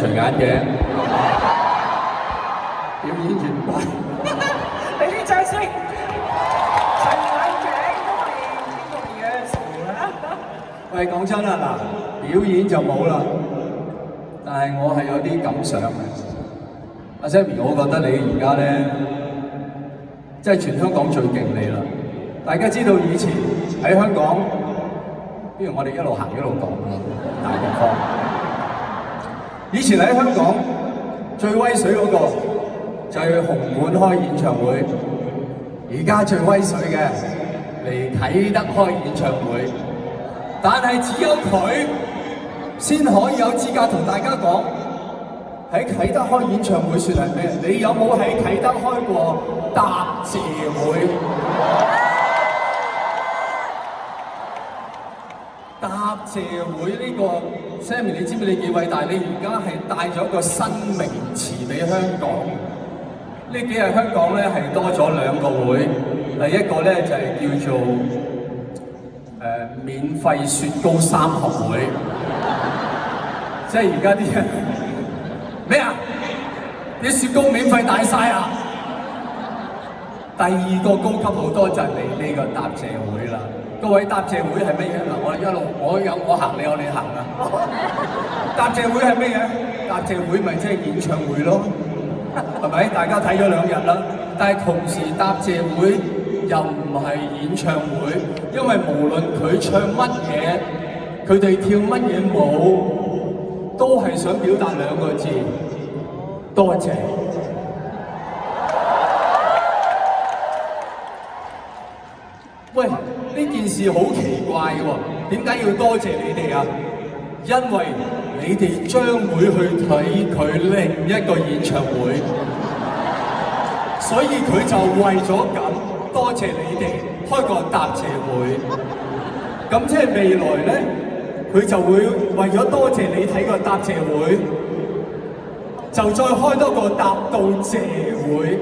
除眼鏡，表演完畢。俾啲掌聲！除眼鏡都係呢個嘢事啦。喂，講真啦，嗱，表演就冇啦，但係我係有啲感想嘅。阿 Sammy， 我覺得你而家咧，即係全香港最勁你啦！大家知道以前喺香港，不如我哋一路行一路講啦，大地方。以前喺香港最威水嗰個就係紅館開演唱會，而家最威水嘅嚟啟德開演唱會，但係只有佢先可以有資格同大家講喺啟德開演唱會算係咩？你有冇喺啟德開過答謝會？答謝會呢個 Sammy， 你知唔知你幾偉大？你而家係帶咗一個新名詞俾香港。呢幾日香港咧係多咗2個會，第一個咧就係叫做免費雪糕3盒會，即係而家啲人咩啊？啲雪糕免費帶晒啊！第二個高級好多就係你呢個答謝會啦。各位答謝會係乜嘢？嗱，我一路我行，你有你行啦。答謝會係乜嘢？答謝會咪即係演唱會咯，係咪？大家睇咗2日啦，但係同時答謝會又唔係演唱會，因為無論佢唱乜嘢，佢哋跳乜嘢舞，都係想表達2個字：多謝。喂，呢件事好奇怪喎，點解要多謝你哋啊？因為你哋將會去睇佢另一個演唱會，所以佢就為咗咁多謝你哋開個答謝會。咁即係未來咧，佢就會為咗多謝你睇個答謝會，就再開多個答到謝會。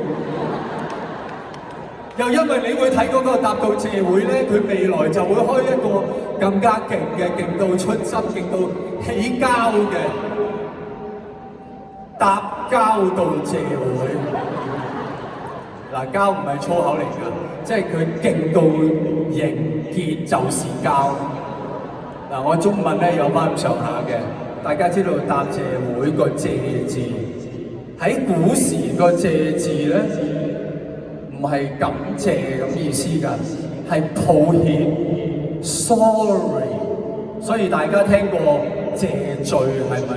又因為你會睇嗰個答到謝會咧，佢未來就會開一個更加勁嘅，勁到出汁、勁到起膠嘅答膠到謝會。嗱，膠唔係粗口嚟㗎，即係佢勁到凝結就是膠。嗱，我中文咧有翻咁上下嘅，大家知道答謝會個謝字喺古時個謝字咧，唔係感謝咁意思㗎，係抱歉 sorry， 所以大家聽過謝罪係咪？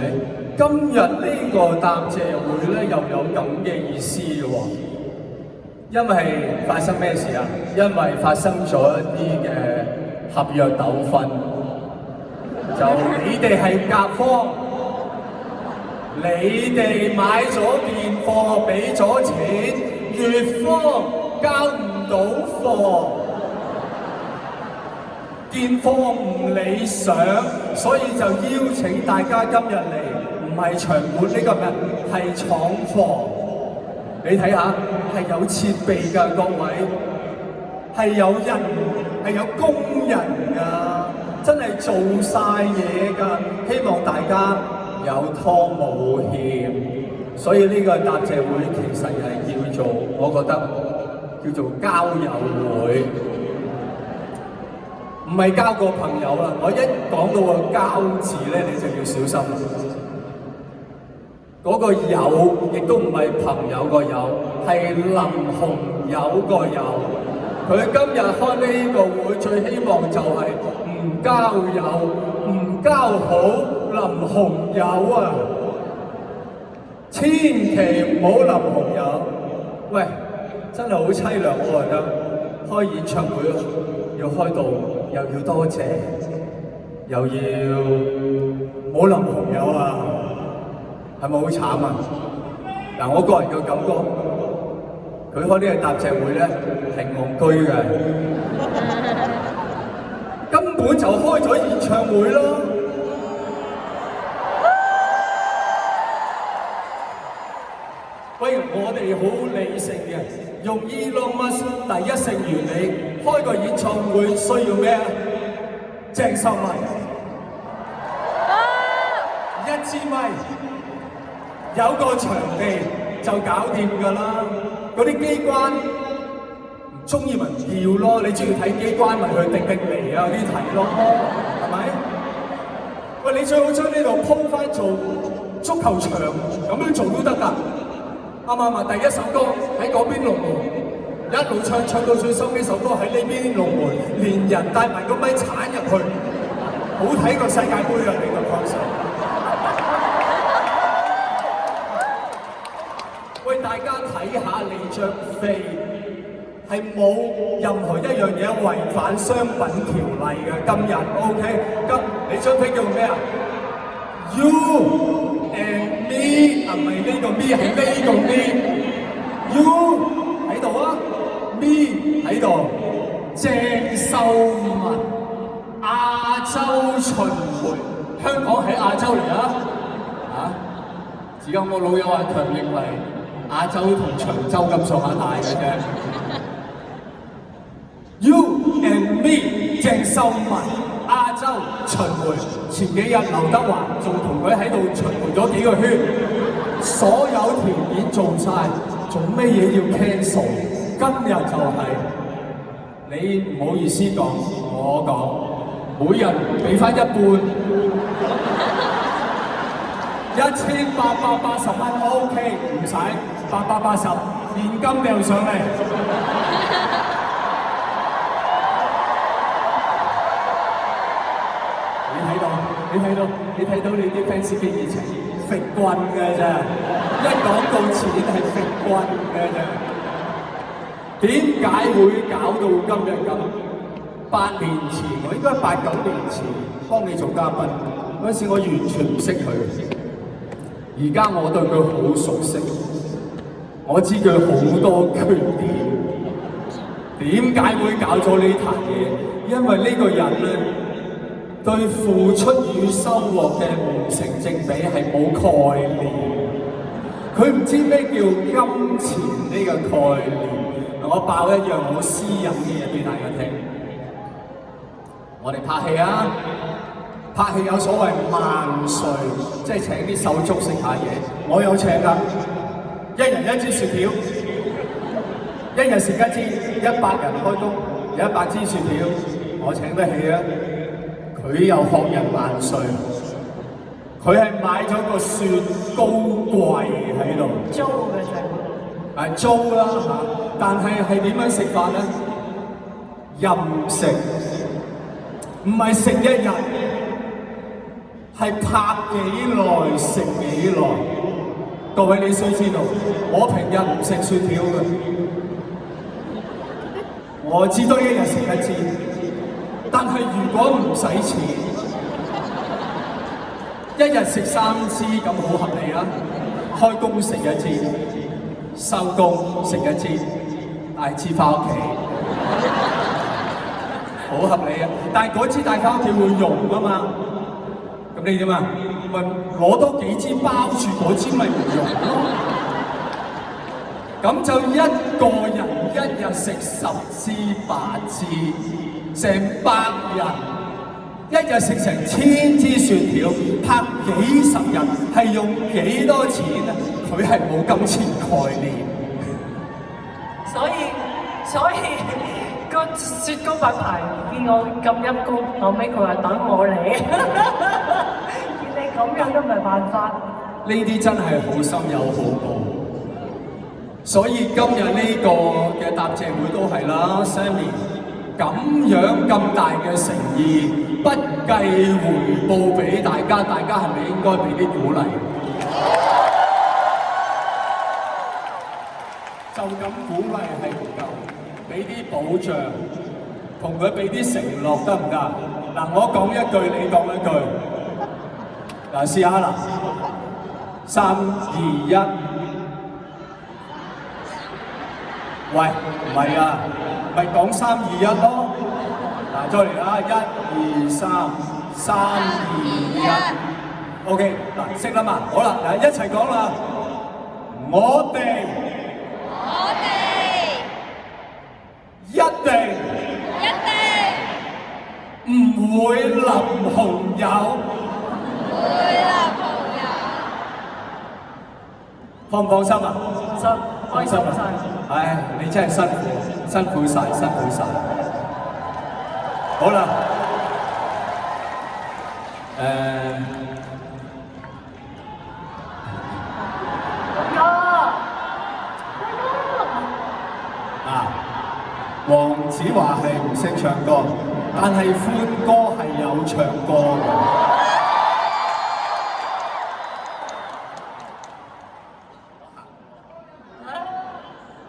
今日呢個答謝會咧又有咁嘅意思嘅喎，因為發生咩事啊？因為發生咗一啲嘅合約糾紛，就你哋係甲方，你哋買咗件貨俾咗錢。乙方交唔到貨，件貨唔理想，所以就邀請大家今日嚟，唔係場館呢個咩，係廠房。你睇下，係有設備㗎，各位，係有人，係有工人㗎，真係做晒嘢㗎。希望大家有拖冇欠。所以呢個答謝會其實係叫做，我覺得叫做交友會，唔係交個朋友啦。我一講到個交字咧，你就要小心啦。嗰個友亦都唔係朋友個友，係林紅友個友。佢今日開呢個會，最希望就係唔交友，唔交好林紅友啊！千祈唔好林紅友，喂，真係好凄涼我覺得。開演唱會要開到，又要多謝，又要冇林紅友啊，係咪好慘啊？嗱，我個人嘅感覺，佢開呢個答謝會咧係戇居嘅，根本就開咗演唱會咯。喂，我哋好理性嘅，用 Elon Musk 第一性原理開個演唱會需要咩啊？鄭秀文，1支咪，有個場地就搞掂㗎啦。嗰啲機關唔中意咪唔要咯，你中意睇機關咪去迪士尼啊啲睇咯，係咪？喂，你最好將呢度鋪翻做足球場，咁樣做都得㗎。啱唔啱啊？第一首歌喺嗰邊龍門，一路唱到最收呢首歌喺呢邊龍門，連人帶埋個咪鏟入去，好睇過世界盃啊！呢個 concert。喂，大家睇下你張飛係冇任何一樣嘢違反商品條例嘅。今日 OK， 你張飛叫咩啊 ？You and me 係咪呢個 me 係呢個 me？You 喺度啊 ，me 喺度。鄭秀文亞洲巡迴，香港喺亞洲嚟啊！啊！而家我老友阿強認為亞洲同長洲咁上下大嘅啫。You and me 鄭秀文亞洲巡迴，前幾日劉德華仲同佢喺度巡迴咗幾個圈，所有條件做晒，做咩嘢要 cancel？ 今日就係、你唔好意思講，我講，每人俾翻一半，1880蚊 OK， 唔使880，現金掉上嚟。你睇到你啲 fans 嘅熱情，揈棍嘅啫，一講到錢係揈棍嘅啫。點解會搞到今日咁？8年前，我應該8、9年前幫你做嘉賓，嗰陣時我完全唔識佢，而家我對佢好熟悉，我知佢好多缺點。點解會搞咗呢壇嘢？因為呢個人咧，對付出與收穫嘅唔成正比係冇概念，佢唔知咩叫金錢呢個概念。我爆一樣好私隱嘅嘢俾大家聽。我哋拍戲啊，拍戲有所謂萬歲，即係請啲手足食下嘢。我有請㗎，一人一支薯條，一日食一支，100人開工，有100支薯條，我請得起啊！佢又學人萬歲，佢係買咗個雪糕櫃喺度，租嘅啫。係租啦嚇，但係點樣食法咧？任食，唔係食一日，係拍幾耐食幾耐。各位你須知道，我平日唔食雪條嘅，我至多一日食一支。但係如果唔使錢，一日食3支咁好合理啊！開工食一支，收工食一支，帶支翻屋企，好合理啊！但係嗰支帶翻屋企會溶啊嘛，咁你點啊？咪攞多幾支包住嗰支咪唔溶咯？咁就一個人一日食10支8支。成100人，一日食成1000支雪條，拍幾十日，係用幾多錢啊？佢係冇金錢概念。所以個雪糕品牌見我咁陰功，後尾佢話等我嚟，見你咁樣都唔係辦法。呢啲真係好心有好報。所以今日呢個嘅答謝會都係啦 ，Sammy。咁樣咁大嘅誠意，不計回報俾大家，大家係咪應該俾啲鼓勵？就咁鼓勵係唔夠，俾啲保障，同佢俾啲承諾得唔得？嗱，我講一句，你講一句。嗱，試下啦，3、2、1。喂，唔係啊！咪講3、2、1咯，嗱再嚟啦，1、2、3，3、2、1 ，OK， 嗱識啦嘛，好啦，嗱一齊講啦，我哋一定唔會淋紅油，放唔放心啊？放心，開心晒。唉，你真係辛苦，辛苦晒，辛苦晒。好啦，黃子華係唔識唱歌，但係歡哥係有唱歌嘅。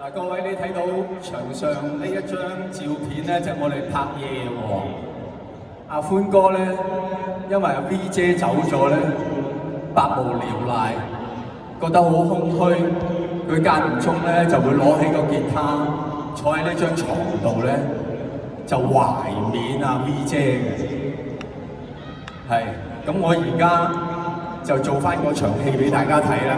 嗱，各位你睇到牆上呢一張照片咧，即係我哋拍嘢喎。阿歡哥咧，因為阿 V 姐走咗咧，百無聊賴，覺得好空虛，佢間唔中咧就會攞起個吉他，坐喺呢張床度咧，就懷緬阿 V 姐嘅。係，咁我而家就做翻嗰場戲俾大家睇啦。